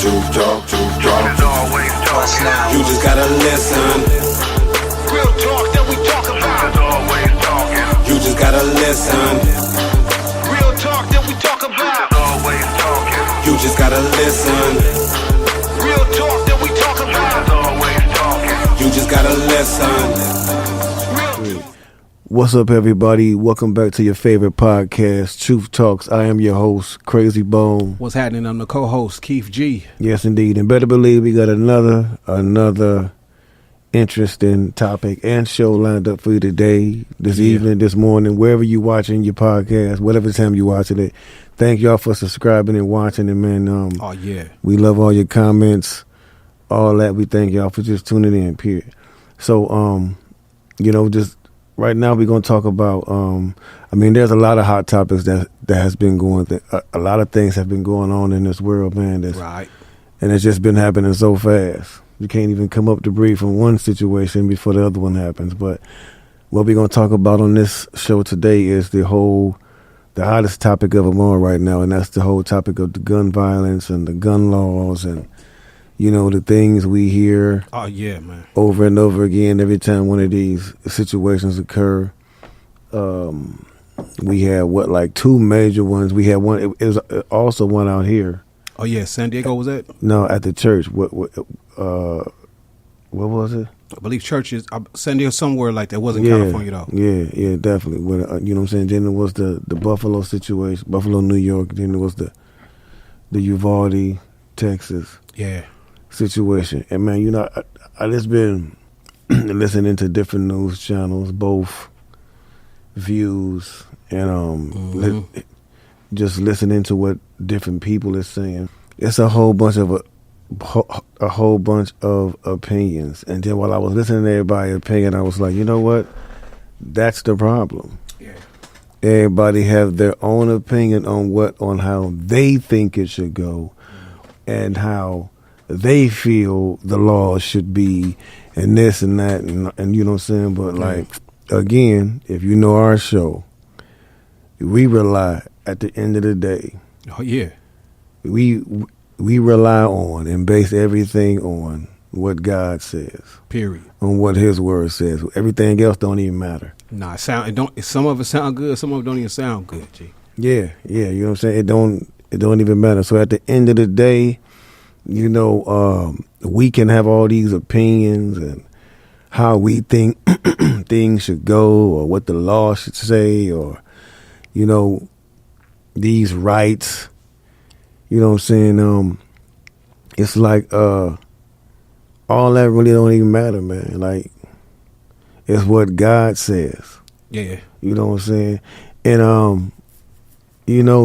Truth talk. It's always talking. You just gotta listen. Real talk that we talk about. It's always talking. You just gotta listen. Real talk that we talk about. It's always talking. You just gotta listen. Real talk that we talk about. It's always talking. You just gotta listen. What's up, everybody? Welcome back to your favorite podcast, Truth Talks. I am your host, Crazy Bone. What's happening? I'm the co-host, Keith G. Yes, indeed. And better believe we got another interesting topic and show lined up for you today, this evening, this morning, wherever you're watching your podcast, whatever time you're watching it. Thank y'all for subscribing and watching it, man. We love all your comments, all that. We thank y'all for just tuning in, period. So, just right now we're going to talk about, there's a lot of hot topics that has been going, a lot of things have been going on in this world, man. Right. And it's just been happening so fast. You can't even come up to breathe from one situation before the other one happens. But what we're going to talk about on this show today is the hottest topic of them all right now, and that's the whole topic of the gun violence and the gun laws and, the things we hear over and over again every time one of these situations occur. We had, two major ones. We had one, it was also one out here. Oh, yeah, San Diego was that? No, at the church. What was it? I believe church is San Diego somewhere like that. Wasn't California, though. Yeah, definitely. You know what I'm saying? Then there was the Buffalo situation, Buffalo, New York. Then there was the Uvalde, Texas. Yeah. Situation. And man, I just been listening to different news channels, both views and just listening to what different people are saying. It's a whole bunch of opinions. And then while I was listening to everybody's opinion, I was like, you know what? That's the problem. Yeah. Everybody have their own opinion on how they think it should go and how they feel the law should be and this and that and you know what I'm saying? But again, if you know our show, we rely at the end of the day. Oh yeah. We rely on and base everything on what God says. Period. On what his word says. Everything else don't even matter. Nah, some of it sound good, some of it don't even sound good, G. Yeah, you know what I'm saying? It don't even matter. So at the end of the day, we can have all these opinions and how we think things should go or what the law should say or, these rights. You know what I'm saying? It's like all that really don't even matter, man. Like, it's what God says. Yeah. You know what I'm saying? And,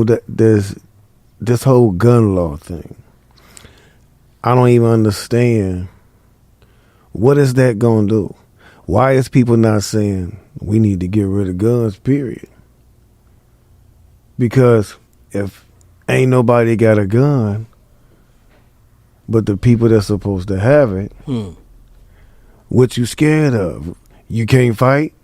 that there's this whole gun law thing. I don't even understand. What is that going to do? Why is people not saying we need to get rid of guns, period? Because if ain't nobody got a gun but the people that's supposed to have it, what you scared of? You can't fight?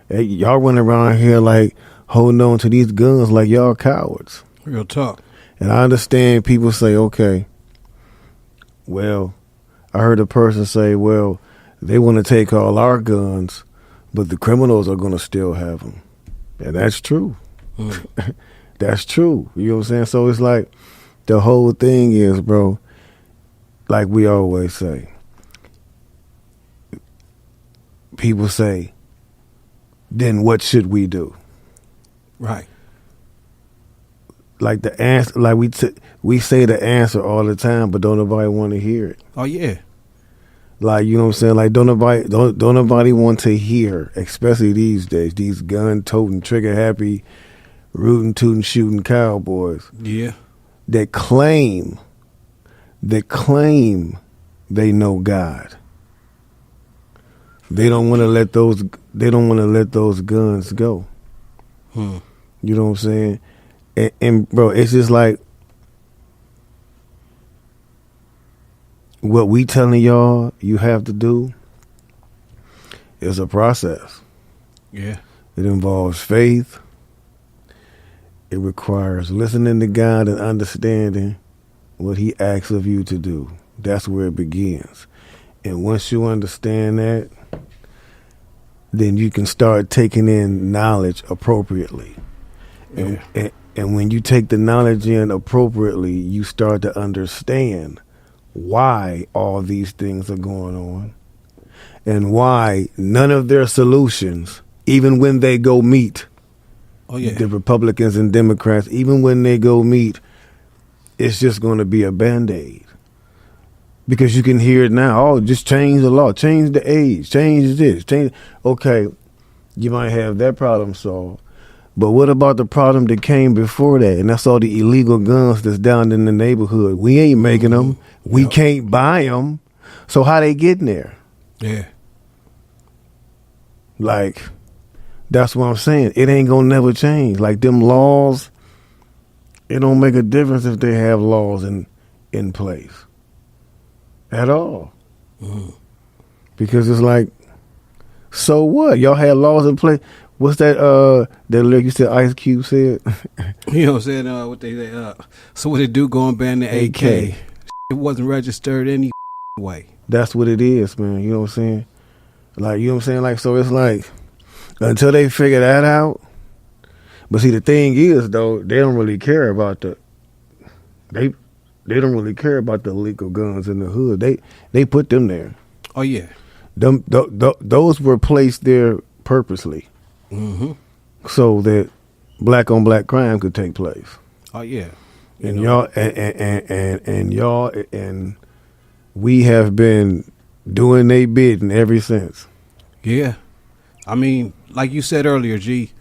Hey, y'all running around here like holding on to these guns like y'all cowards. Real talk. And I understand people say, okay, well, I heard a person say, well, they want to take all our guns, but the criminals are going to still have them. And that's true. That's true. You know what I'm saying? So it's like the whole thing is, bro, like we always say, people say, then what should we do? Right. Like the answer, like we say the answer all the time, but don't nobody want to hear it. Oh yeah. Like, you know what I'm saying? Like don't nobody want to hear, especially these days, these gun toting, trigger happy, rootin' tootin' shooting cowboys. Yeah. That claim they know God. They don't want to let those guns go. You know what I'm saying? And bro, it's just like what we telling y'all you have to do is a process. Yeah. It involves faith. It requires listening to God and understanding what he asks of you to do. That's where it begins. And once you understand that, then you can start taking in knowledge appropriately. Yeah. And when you take the knowledge in appropriately, you start to understand why all these things are going on and why none of their solutions, even when they go meet the Republicans and Democrats, even when they go meet, it's just going to be a Band-Aid. Because you can hear it now. Oh, just change the law, change the age, change this, change. Okay, you might have that problem solved. But what about the problem that came before that? And that's all the illegal guns that's down in the neighborhood. We ain't making them. We can't buy them. So how they getting there? Yeah. Like, that's what I'm saying. It ain't gonna never change. Like them laws, it don't make a difference if they have laws in place. At all. Because it's like, so what? Y'all had laws in place. What's that lyric you said Ice Cube said? You know what I'm saying? What they say, so what it do go and ban the AK? It wasn't registered any way. That's what it is, man. You know what I'm saying? Like, you know what I'm saying? Like, so it's like, until they figure that out. But see, the thing is, though, they don't really care about they don't really care about the illegal guns in the hood. They put them there. Oh, yeah. Those were placed there purposely. Mm-hmm. So that black on black crime could take place. Oh, yeah. And y'all and we have been doing they bidding ever since. Yeah. I mean, like you said earlier, G,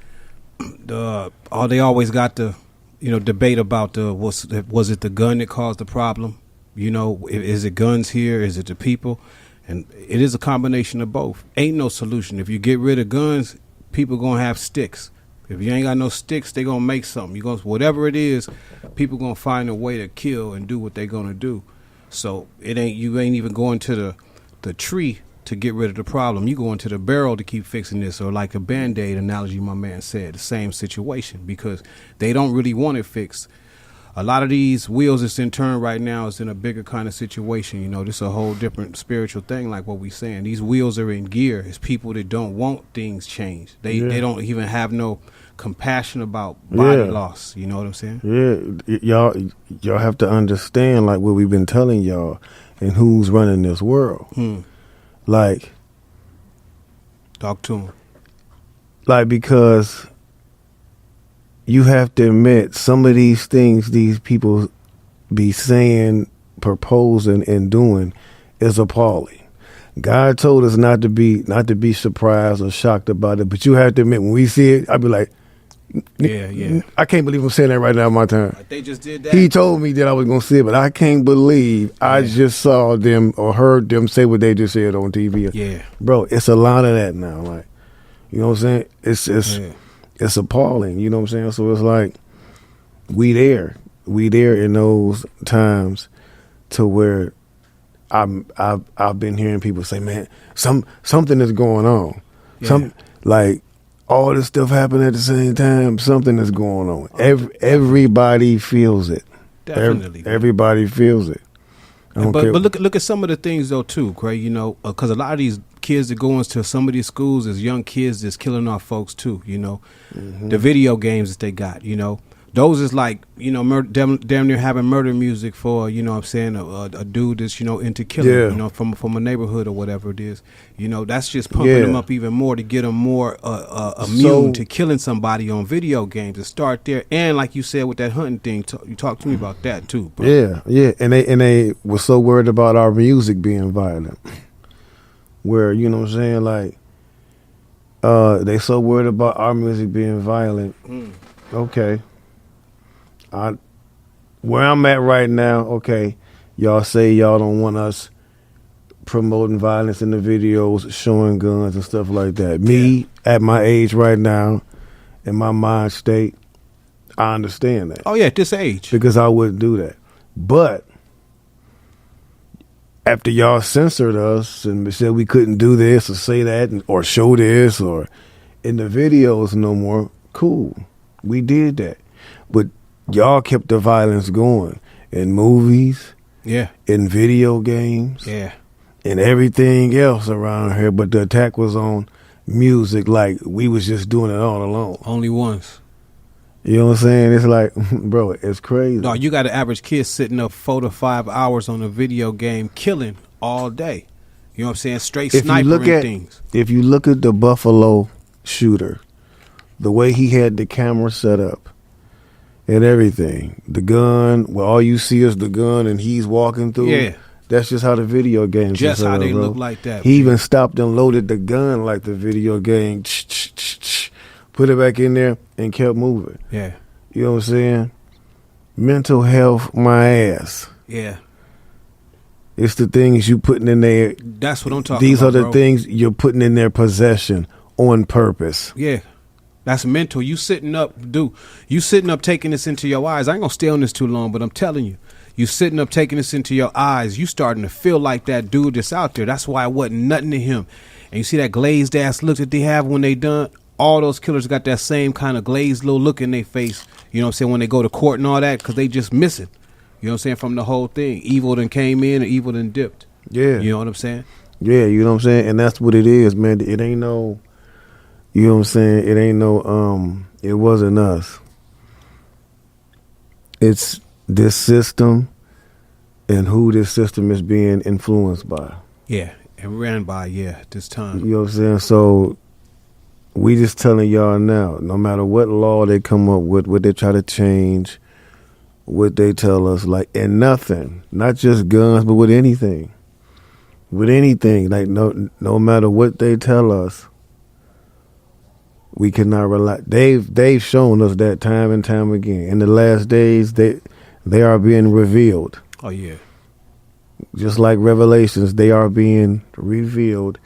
they always got the debate about was it the gun that caused the problem? You know, is it guns here? Is it the people? And it is a combination of both. Ain't no solution. If you get rid of guns, people gonna have sticks. If you ain't got no sticks, they gonna make something. Whatever it is, people gonna find a way to kill and do what they gonna do. So you ain't even going to the tree to get rid of the problem. You go into the barrel to keep fixing this, or like a Band-Aid analogy my man said, the same situation, because they don't really want it fixed. A lot of these wheels that's in turn right now is in a bigger kind of situation. You know, this is a whole different spiritual thing, like what we saying. These wheels are in gear. It's people that don't want things changed. They don't even have no compassion about body loss. You know what I'm saying? Yeah, y'all have to understand, like what we've been telling y'all, and who's running this world. Like, talk to him. Like, because you have to admit, some of these things these people be saying, proposing, and doing is appalling. God told us not to be surprised or shocked about it, but you have to admit, when we see it, I'd be like, yeah. I can't believe I'm saying that right now in my time. Like they just did that. He told me that I was going to see it, but I can't believe I just saw them or heard them say what they just said on TV. Yeah. Bro, it's a lot of that now. Like, you know what I'm saying? It's appalling. You know what I'm saying? So it's like, we there in those times to where I've been hearing people say, man, something is going on. Yeah. Like, all this stuff happened at the same time. Something is going on. Everybody feels it. Definitely. Everybody feels it. But look at some of the things though too, Craig. You know, because a lot of these kids that go into some of these schools is young kids that's killing our folks too. You know, the video games that they got. You know, those is like, you know, damn near having murder music for, you know what I'm saying, a dude that's, you know, into killing, you know, from a neighborhood or whatever it is. You know, that's just pumping them up even more to get them more immune to killing somebody on video games, to start there. And like you said with that hunting thing, you talked to me about that too, bro. Yeah. And they were so worried about our music being violent. Where, you know what I'm saying, like, they so worried about our music being violent. Okay. Where I'm at right now, okay, y'all say y'all don't want us promoting violence in the videos, showing guns and stuff like that. Me, at my age right now, in my mind state, I understand that. Oh, yeah, at this age. Because I wouldn't do that. But after y'all censored us and said we couldn't do this or say that or show this or in the videos no more, cool. We did that. But y'all kept the violence going. in movies, Yeah. in video games, Yeah. and everything else around here. But the attack was on music, like we was just doing it all alone. Only once. You know what I'm saying? It's like, bro, it's crazy. No, you got an average kid sitting up 4 to 5 hours on a video game, killing all day. You know what I'm saying? Straight snipering things. If you look at the Buffalo shooter, the way he had the camera set up and everything, the gun, well, all you see is the gun and he's walking through. Yeah. That's just how the video games Just are set how up, they bro. look like that. He even stopped and loaded the gun like the video game, put it back in there and kept moving. Yeah. You know what I'm saying? Mental health, my ass. Yeah. It's the things you putting in there. That's what I'm talking These about. are the bro. things you're putting in their possession on purpose. Yeah. That's mental. You sitting up taking this into your eyes. I ain't gonna stay on this too long, but I'm telling you. You sitting up taking this into your eyes. You starting to feel like that dude that's out there. That's why it wasn't nothing to him. And you see that glazed ass look that they have when they done. All those killers got that same kind of glazed little look in their face. You know what I'm saying? When they go to court and all that, because they just missing. You know what I'm saying? From the whole thing. Evil done came in and evil done dipped. Yeah. You know what I'm saying? Yeah, you know what I'm saying? And that's what it is, man. It ain't no, you know what I'm saying? It ain't no, it wasn't us. It's this system and who this system is being influenced by. Yeah. And ran by, this time. You know what I'm saying? So we just telling y'all now, no matter what law they come up with, what they try to change, what they tell us, like, and nothing, not just guns, but with anything. With anything, like no matter what they tell us, we cannot rely. They've shown us that time and time again. In the last days, they are being revealed. Oh, yeah. Just like Revelations, they are being revealed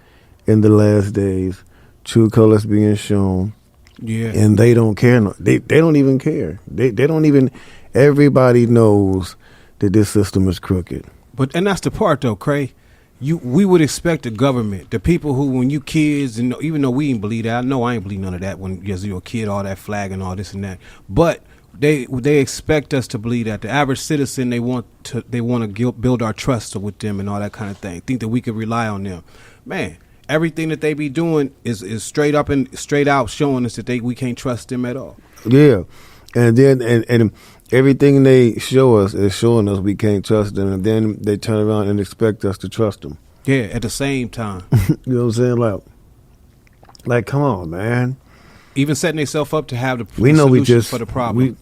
in the last days. True colors being shown. Yeah. And they don't care. They don't even care. They don't even. Everybody knows that this system is crooked. And that's the part, though, Cray. We would expect the government, the people who, when you kids, and even though we ain't believe that, I know I ain't believe none of that when you're a kid, all that flag and all this and that. But they expect us to believe that. The average citizen, they want to build our trust with them and all that kind of thing. Think that we could rely on them. Man, everything that they be doing is straight up and straight out showing us that we can't trust them at all. Yeah, and then and everything they show us is showing us we can't trust them, and then they turn around and expect us to trust them. Yeah, at the same time. You know what I'm saying? Like, come on, man. Even setting themselves up to have the We know solutions for the problem.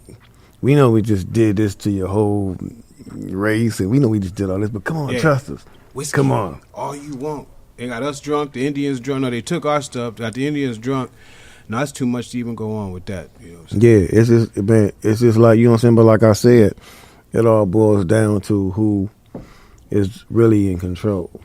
We know we just did this to your whole race, and we know we just did all this, but come on, trust us. Whiskey, come on. All you want. They got us drunk, the Indians drunk. No, they took our stuff, got the Indians drunk. No, that's too much to even go on with that. You know what I'm saying? Yeah, it's just like, you know what I'm saying, but like I said, it all boils down to who is really in control.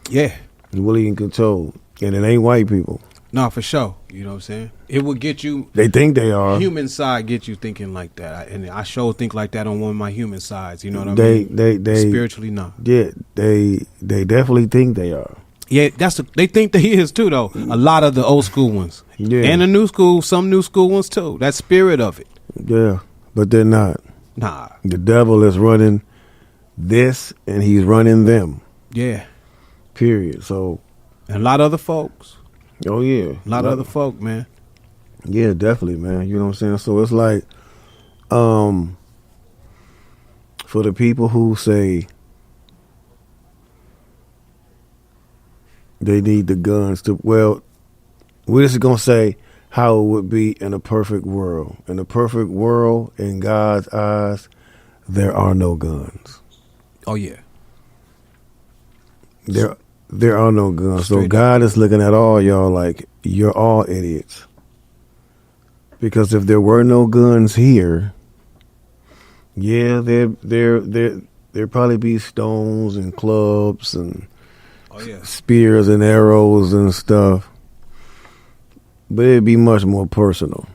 Yeah. Really in control. And it ain't white people. No, for sure. You know what I'm saying? It would get you. They think they are. Human side get you thinking like that. And I sure think like that on one of my human sides. You know what I mean? They spiritually, no. Yeah, they definitely think they are. Yeah, they think they is too, though. A lot of the old school ones. Yeah. And the new school, some new school ones too. That spirit of it. Yeah, but they're not. Nah. The devil is running this, and he's running them. Yeah. Period. So. And a lot of other folks. Oh, yeah. A lot of other folk, man. Yeah, definitely, man. You know what I'm saying? So it's like, for the people who say they need the guns to, well, we're just going to say how it would be in a perfect world. In a perfect world, in God's eyes, there are no guns. Oh, yeah. There are no guns. Straight So God is looking at all y'all like, you're all idiots. Because if there were no guns here, yeah, there'd probably be stones and clubs and spears and arrows and stuff. But it'd be much more personal.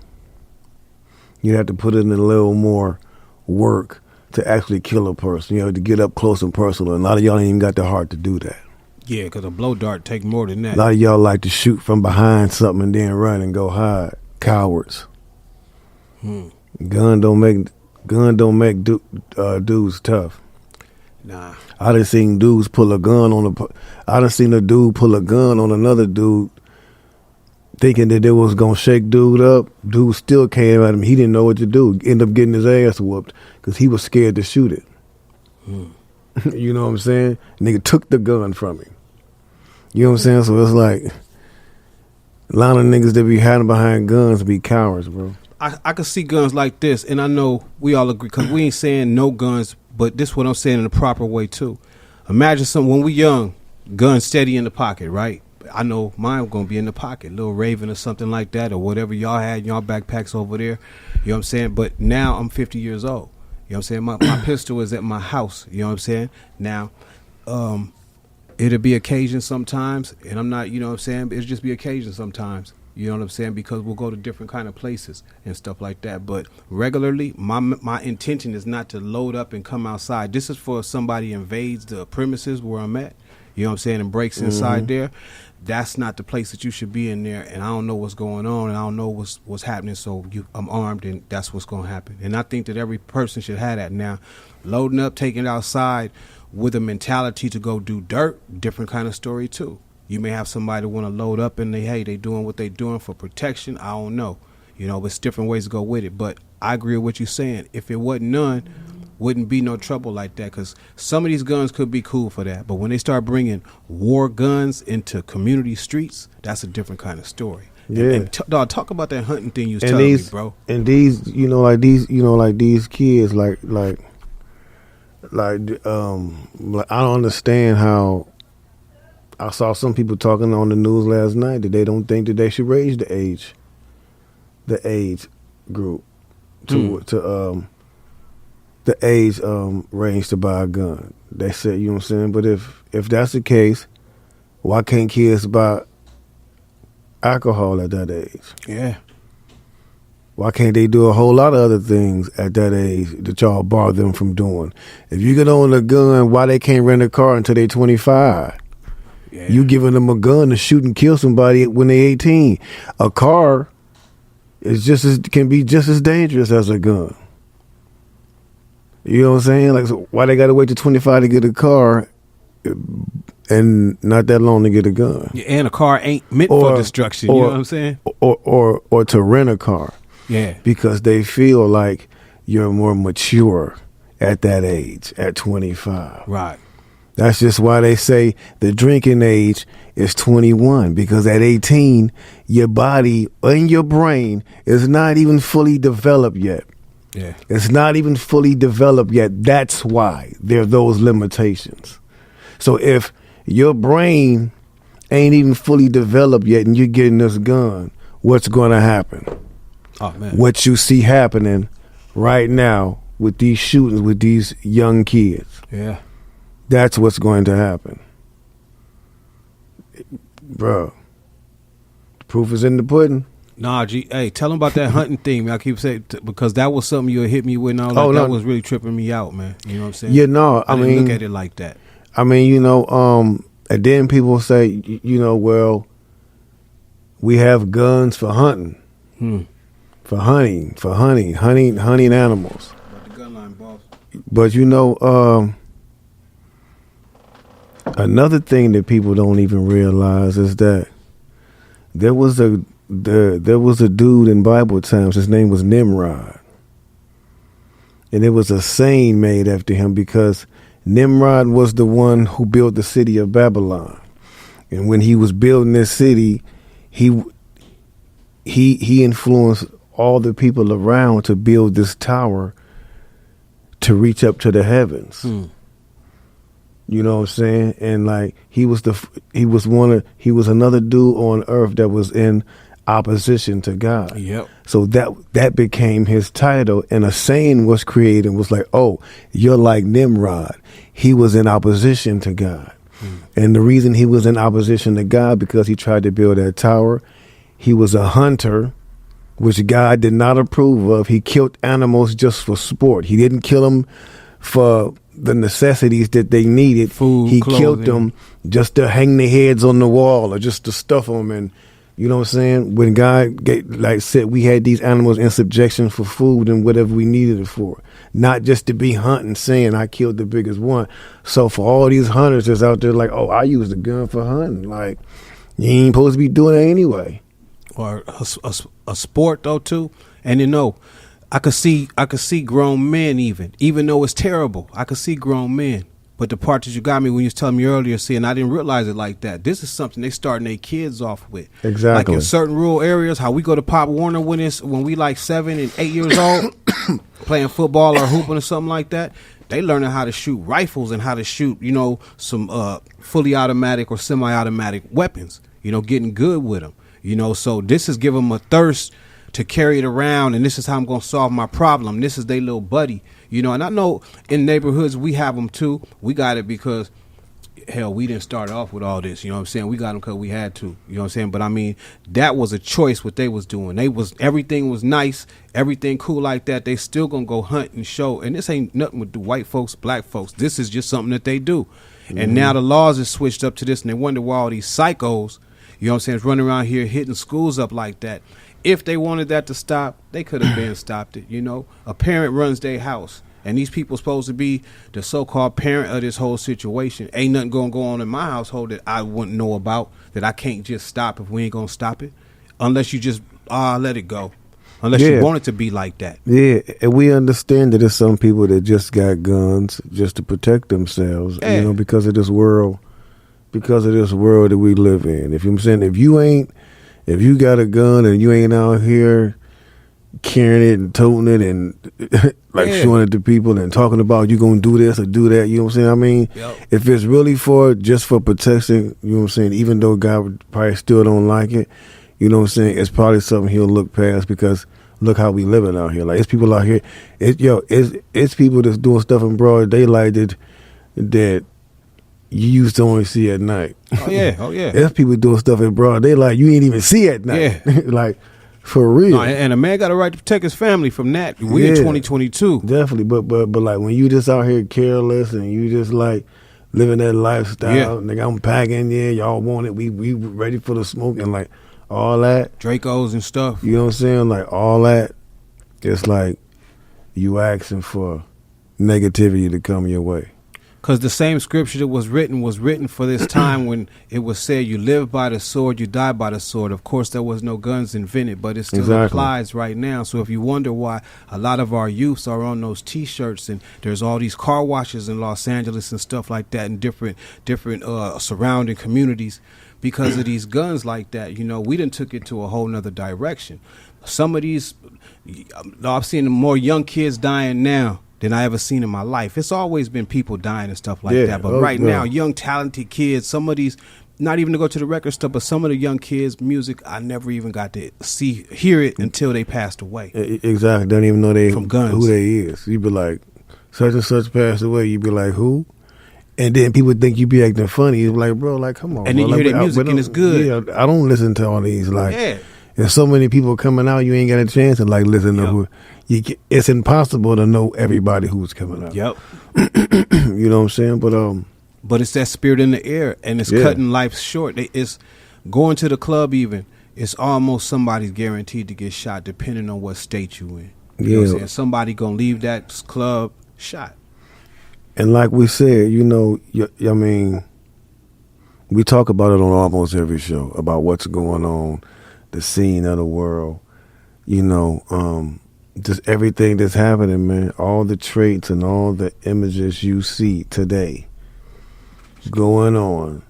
You'd have to put in a little more work to actually kill a person. You know, to get up close and personal. And a lot of y'all ain't even got the heart to do that. Yeah, because a blow dart take more than that. A lot of y'all like to shoot from behind something and then run and go hide. Cowards. Gun don't make gun don't make dudes tough. Nah. I done seen dudes pull a gun on I done seen a dude pull a gun on another dude thinking that it was going to shake dude up. Dude still came at him. He didn't know what to do. Ended up getting his ass whooped because he was scared to shoot it. You know what I'm saying? Nigga took the gun from him. You know what I'm saying? So it's like a lot of niggas that be hiding behind guns be cowards, bro. I can see guns like this, and I know we all agree, because we ain't saying no guns, but this is what I'm saying in the proper way, too. Imagine when we young, gun steady in the pocket, right? I know mine going to be in the pocket, little Raven or something like that, or whatever y'all had in y'all backpacks over there. You know what I'm saying? But now I'm 50 years old. You know what I'm saying? My pistol is at my house. You know what I'm saying? Now, it'll be occasion sometimes, and I'm not, you know what I'm saying? It'll just be occasion sometimes. You know what I'm saying? Because we'll go to different kind of places and stuff like that. But regularly, my intention is not to load up and come outside. This is for somebody invades the premises where I'm at. You know what I'm saying? And breaks inside there. That's not the place that you should be in there. And I don't know what's going on, and I don't know what's happening. So I'm armed, and that's what's going to happen. And I think that every person should have that. Now, loading up, taking it outside with a mentality to go do dirt, different kind of story too. You may have somebody want to load up and they doing what they doing for protection. I don't know. You know, it's different ways to go with it. But I agree with what you're saying. If it wasn't none, wouldn't be no trouble like that, because some of these guns could be cool for that. But when they start bringing war guns into community streets, that's a different kind of story. Yeah. And dog, talk about that hunting thing you was telling me, bro. And these, these kids, like I don't understand how. I saw some people talking on the news last night that they don't think that they should raise the age group to the age range to buy a gun. They said, you know what I'm saying? But if that's the case, why can't kids buy alcohol at that age? Yeah. Why can't they do a whole lot of other things at that age that y'all bar them from doing? If you get on a gun, why they can't rent a car until they 25? Yeah. You giving them a gun to shoot and kill somebody when they 18. A car can be just as dangerous as a gun. You know what I'm saying? Like, so why they got to wait to 25 to get a car and not that long to get a gun? Yeah, and a car ain't meant for destruction. You know what I'm saying? Or to rent a car. Yeah. Because they feel like you're more mature at that age, at 25. Right. That's just why they say the drinking age is 21, because at 18, your body and your brain is not even fully developed yet. Yeah. It's not even fully developed yet. That's why there are those limitations. So if your brain ain't even fully developed yet and you're getting this gun, what's going to happen? Oh, man. What you see happening right now with these shootings with these young kids. Yeah. That's what's going to happen. Bro, the proof is in the pudding. Nah, G, hey, tell them about that hunting thing, man. I keep saying, because that was something you had hit me with and all that. That was really tripping me out, man. You know what I'm saying? Yeah, no, I mean, look at it like that. I mean, and then people say, well, we have guns for hunting. For hunting animals. About the gun line, boss. But another thing that people don't even realize is that there was a dude in Bible times. His name was Nimrod, and it was a saying made after him because Nimrod was the one who built the city of Babylon, and when he was building this city, he influenced all the people around to build this tower to reach up to the heavens. You know what I'm saying? And like he was another dude on earth that was in opposition to God. Yep. So that became his title, and a saying was created, was like, oh, you're like Nimrod. He was in opposition to God. And the reason he was in opposition to God, because he tried to build that tower. He was a hunter, which God did not approve of. He killed animals just for sport. He didn't kill them for the necessities that they needed. Food, he clothing. killed them just to hang their heads on the wall or just to stuff them and You know what I'm saying? When God said we had these animals in subjection for food and whatever we needed it for. Not just to be hunting saying I killed the biggest one. So for all these hunters that's out there like, oh, I used a gun for hunting. Like, you ain't supposed to be doing that anyway. Or a sport though too. And you know, I could see grown men even though it's terrible. I could see grown men. But the part that you got me when you was telling me earlier, and I didn't realize it like that. This is something they starting their kids off with. Exactly. Like in certain rural areas, how we go to Pop Warner when we like 7 and 8 years old, playing football or hooping or something like that. They learning how to shoot rifles and how to shoot, you know, some fully automatic or semi-automatic weapons. You know, getting good with them. You know, so this is giving them a thirst to carry it around, and this is how I'm gonna solve my problem. This is their little buddy. You know, and I know in neighborhoods we have them too. We got it because, hell, we didn't start off with all this. You know what I'm saying? We got them because we had to. You know what I'm saying? But I mean, that was a choice what they was doing. Everything was nice, everything cool like that. They still gonna go hunt and show. And this ain't nothing with the white folks, black folks. This is just something that they do. Mm-hmm. And now the laws is switched up to this, and they wonder why all these psychos, you know what I'm saying, is running around here hitting schools up like that. If they wanted that to stop, they could have been stopped it, you know. A parent runs their house, and these people supposed to be the so-called parent of this whole situation. Ain't nothing going to go on in my household that I wouldn't know about, that I can't just stop if we ain't going to stop it. Unless you just, let it go. Unless you want it to be like that. Yeah, and we understand that there's some people that just got guns just to protect themselves, you know, because of this world that we live in. If you know what I'm saying, if you got a gun and you ain't out here carrying it and toting it and showing it to people and talking about you gonna do this or do that, you know what I'm saying? I mean, if it's really just for protection, you know what I'm saying, even though God probably still don't like it, you know what I'm saying, it's probably something he'll look past because look how we living out here. Like, it's people out here, it's people that's doing stuff in broad daylight that you used to only see at night. Oh yeah. There's people doing stuff in broad daylight you ain't even see at night. Yeah. Like, for real. No, and a man got a right to protect his family from that. We in 2022. Definitely. But like when you just out here careless and you just like living that lifestyle, nigga, I'm packing, y'all want it. We ready for the smoke and like all that. Dracos and stuff. You know what I'm saying? Like all that. It's like you asking for negativity to come your way. Because the same scripture that was written for this time when it was said, you live by the sword, you die by the sword. Of course, there was no guns invented, but it still applies right now. So if you wonder why a lot of our youths are on those T-shirts and there's all these car washes in Los Angeles and stuff like that in different surrounding communities because of these guns like that, you know, we done took it to a whole nother direction. Some of these, I've seen more young kids dying now than I ever seen in my life. It's always been people dying and stuff like that. But now, young, talented kids, some of these, not even to go to the record stuff, but some of the young kids' music, I never even got to hear it until they passed away. Exactly. Don't even know from guns. Who they is. You'd be like, such and such passed away. You'd be like, who? And then people think you be acting funny. You're like, bro, like, come on. And then you hear their music and it's good. Yeah, I don't listen to all these. Like, there's so many people coming out, you ain't got a chance to like listen to who. It's impossible to know everybody who's coming out. Yep. You know what I'm saying? But it's that spirit in the air, and it's cutting life short. It's going to the club even. It's almost somebody's guaranteed to get shot depending on what state you in. You know what I'm saying? Somebody going to leave that club shot. And like we said, you know, I mean, we talk about it on almost every show, about what's going on, the scene of the world, you know, just everything that's happening, man, all the traits and all the images you see today going on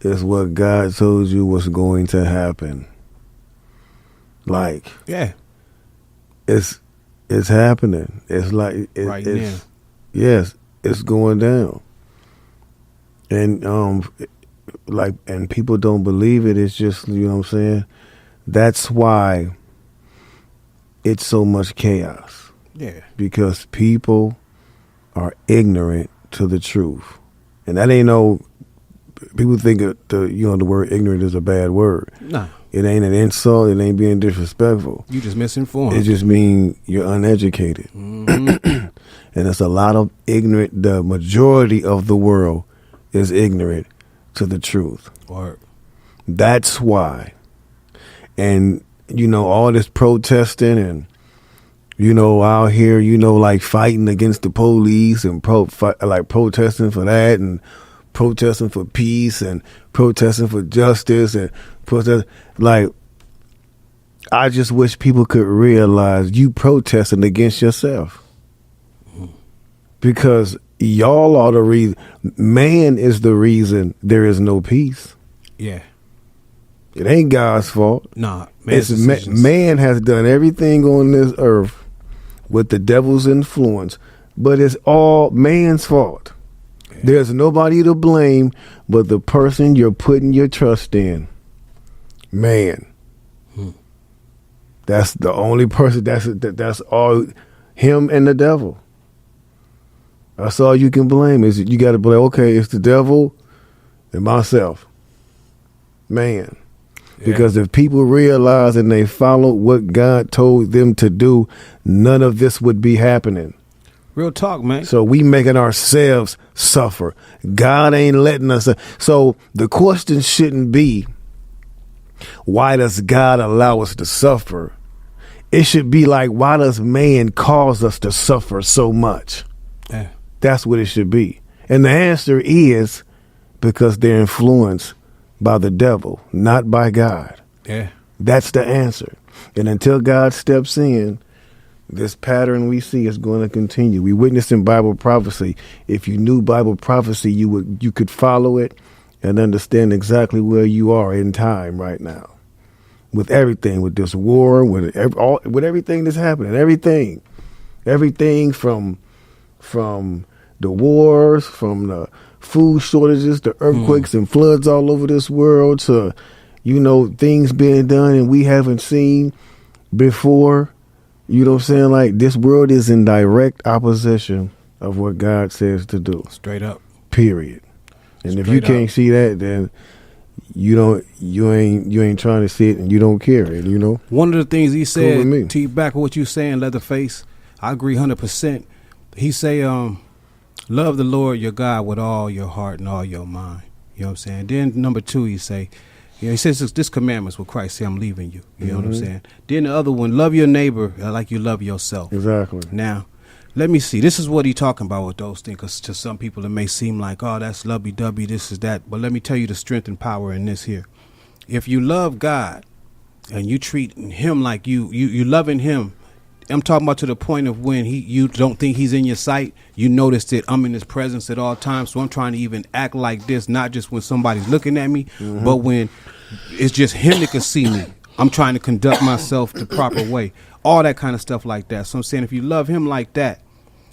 is what God told you was going to happen. Like, it's happening. It's like right now. Yes, it's going down. And and people don't believe it. It's just, you know what I'm saying? That's why it's so much chaos. Yeah. Because people are ignorant to the truth. And that ain't people think the word ignorant is a bad word. No. It ain't an insult. It ain't being disrespectful. You just misinformed. It just means you're uneducated. Mm-hmm. And it's a lot of ignorant. The majority of the world is ignorant to the truth. Word. That's why and all this protesting and out here like fighting against the police and protesting for that and protesting for peace and protesting for justice and protest. Like, I just wish people could realize you protesting against yourself, because y'all are the reason. Man is the reason there is no peace. Yeah. It ain't God's fault. Nah, man has done everything on this earth with the devil's influence, but it's all man's fault. Yeah. There's nobody to blame but the person you're putting your trust in. Man. That's the only person. That's all. Him and the devil. That's all you can blame. Is you got to blame. Okay, it's the devil and myself. Man. Yeah. Because if people realize and they follow what God told them to do, none of this would be happening. Real talk, man. So we making ourselves suffer. God ain't letting us. So the question shouldn't be, why does God allow us to suffer? It should be like, why does man cause us to suffer so much? Yeah. That's what it should be. And the answer is because they're influenced by the devil, not by God. Yeah. That's the answer. And until God steps in, this pattern we see is going to continue. We witnessed in Bible prophecy. If you knew Bible prophecy, you could follow it and understand exactly where you are in time right now. With everything, with this war, with everything that's happening, everything from the wars, from the food shortages, the earthquakes and floods all over this world, to things being done and we haven't seen before. You know what I'm saying? Like, this world is in direct opposition of what God says to do. Straight up. Period. And if you can't see that, then you ain't trying to see it, and you don't care. And one of the things he said, cool to back what you saying, Leatherface, I agree 100%. He say, love the Lord your God with all your heart and all your mind. You know what I'm saying? Then number 2, he say, he says this commandments with Christ say, I'm leaving you. You know what I'm saying? Then the other one, love your neighbor like you love yourself. Exactly. Now, let me see. This is what he talking about with those things, because to some people it may seem like, oh, that's lovey-dovey, this is that. But let me tell you the strength and power in this here. If you love God and you treat him like you loving him, I'm talking about to the point of when you don't think he's in your sight, you notice that I'm in his presence at all times. So I'm trying to even act like this, not just when somebody's looking at me, but when it's just him that can see me. I'm trying to conduct myself the proper way. All that kind of stuff like that. So I'm saying if you love him like that,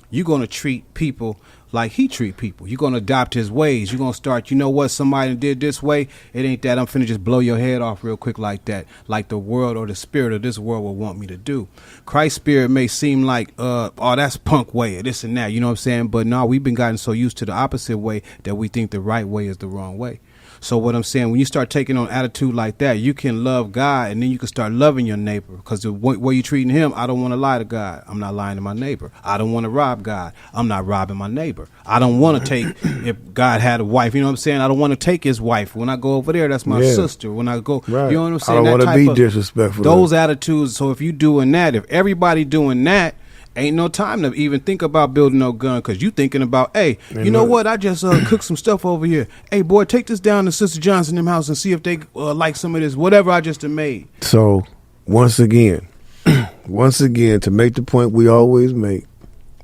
you're going to treat people like he treat people. You're going to adopt his ways. You're going to start, somebody did this way. It ain't that. I'm finna just blow your head off real quick like that, like the world or the spirit of this world will want me to do. Christ's spirit may seem like, oh, that's punk way or this and that. You know what I'm saying? But no, we've been gotten so used to the opposite way that we think the right way is the wrong way. So what I'm saying, when you start taking on attitude like that, you can love God, and then you can start loving your neighbor. Because the way you're treating him, I don't want to lie to God. I'm not lying to my neighbor. I don't want to rob God. I'm not robbing my neighbor. I don't want to take, if God had a wife, you know what I'm saying? I don't want to take his wife. When I go over there, that's my sister. When I go, you know what I'm saying? I don't want to be disrespectful. Those attitudes. So if you doing that, if everybody doing that, ain't no time to even think about building no gun, because you thinking about, hey, you know what? I just cooked some stuff over here. Hey, boy, take this down to Sister Johnson in them house and see if they like some of this, whatever I just made. So, once again, to make the point we always make,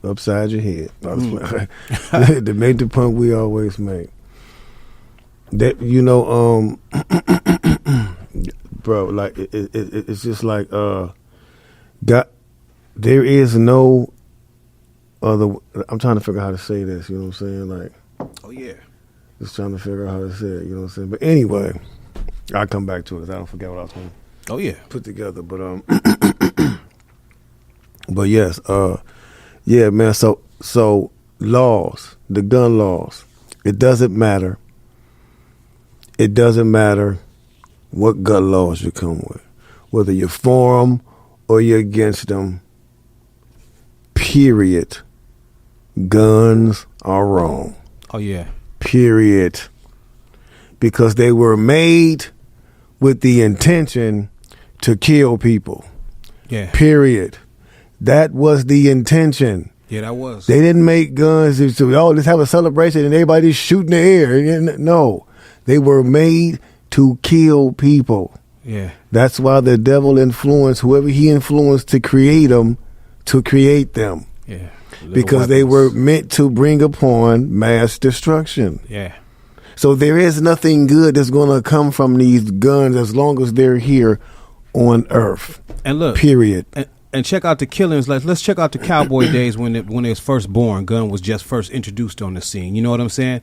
upside your head. To make the point we always make. That, bro, like, it's just like, God. There is no other. I'm trying to figure out how to say this. You know what I'm saying? Like, oh yeah, just trying to figure out how to say it. You know what I'm saying? But anyway, I'll come back to it. I don't forget what I was going to. Oh yeah, put together. But but yes, yeah, man. So laws, the gun laws. It doesn't matter. It doesn't matter what gun laws you come with, whether you're for them or you're against them. Period. Guns are wrong. Oh, yeah. Period. Because they were made with the intention to kill people. Yeah. Period. That was the intention. Yeah, that was. They didn't make guns to, let's have a celebration and everybody's shooting the air. No. They were made to kill people. Yeah. That's why the devil influenced whoever he influenced to create them, to create them. Yeah. Because they were meant to bring upon mass destruction. Yeah. So there is nothing good that's going to come from these guns as long as they're here on Earth. And look. Period. And check out the killings. Let's check out the cowboy days when it was first born. Gun was just first introduced on the scene. You know what I'm saying?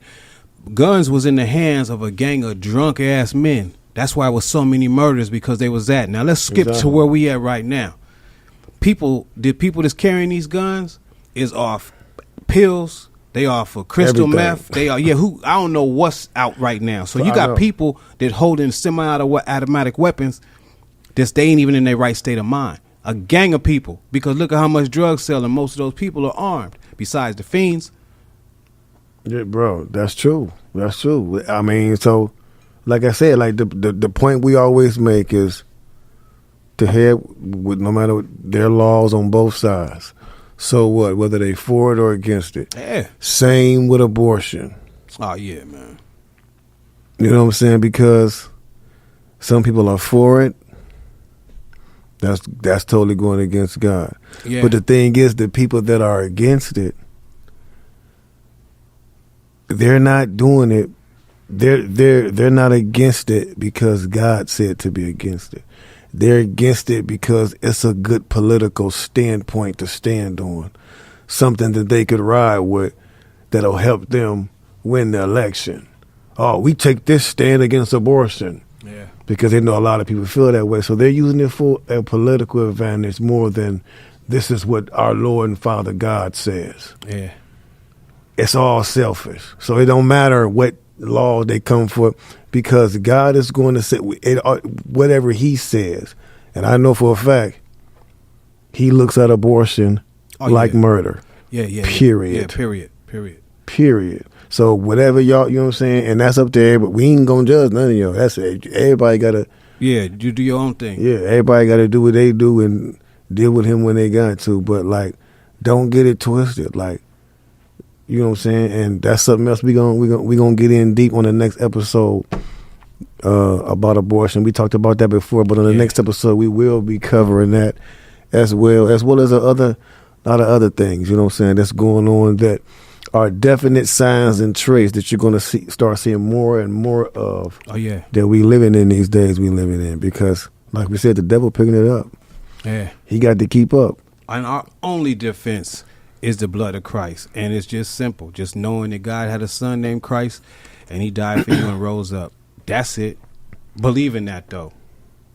Guns was in the hands of a gang of drunk ass men. That's why it was so many murders, because they was that. Now let's skip to where we at right now. The people that's carrying these guns is off pills. They off of crystal meth. They are I don't know what's out right now. So you got people that holding semi-automatic weapons that they ain't even in their right state of mind. A gang of people, because look at how much drugs sell, and most of those people are armed. Besides the fiends. Yeah, bro, that's true. That's true. I mean, so like I said, like the point we always make is to have, with no matter what, there are laws on both sides. So what? Whether they for it or against it. Yeah. Same with abortion. Oh yeah, man. You know what I'm saying? Because some people are for it. That's totally going against God. Yeah. But the thing is, the people that are against it, they're not doing it. They're not against it because God said to be against it. They're against it because it's a good political standpoint to stand on, something that they could ride with that'll help them win the election. Oh, we take this stand against abortion. Yeah. Because they know a lot of people feel that way. So they're using it for a political advantage more than this is what our Lord and Father God says. Yeah. It's all selfish. So it don't matter what law they come for, because God is going to say whatever he says. And I know for a fact he looks at abortion like murder. Yeah. Period. Yeah, period. So whatever y'all, you know what I'm saying? And that's up to everybody. We ain't going to judge none of y'all. That's it. Everybody got to. Yeah, you do your own thing. Yeah, everybody got to do what they do and deal with him when they got to. But, like, don't get it twisted. Like, you know what I'm saying? And that's something else we gonna get in deep on the next episode about abortion. We talked about that before, but on the next episode we will be covering that as well as a lot of other things, you know what I'm saying, that's going on that are definite signs and traits that you're going to start seeing more and more of. Oh yeah, that we living in these days we living in, because like we said, the devil picking it up. Yeah, he got to keep up. And our only defense is the blood of Christ, and it's just simple, just knowing that God had a son named Christ, and he died for you and rose up. That's it. Believe in that though.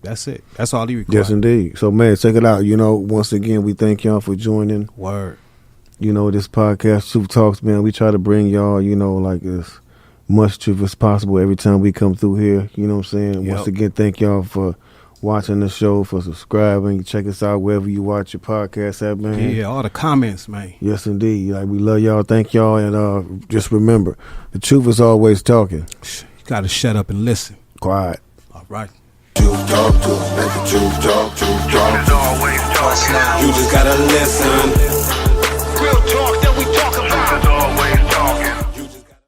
That's it. That's all he requires. Yes, indeed. So, man, check it out. You know, once again, we thank y'all for joining. Word. You know, this podcast, Truth Talks, man, we try to bring y'all, you know, like as much truth as possible every time we come through here. You know what I'm saying? Yep. Once again, thank y'all for watching the show, for subscribing. Check us out wherever you watch your podcast at, man. Yeah, all the comments, man. Yes, indeed. Like, we love y'all. Thank y'all. And just remember, the truth is always talking. You got to shut up and listen. Quiet. All right. Truth talk, let the truth talk, truth talk. Is always talking. You just gotta listen. Real talk that we talk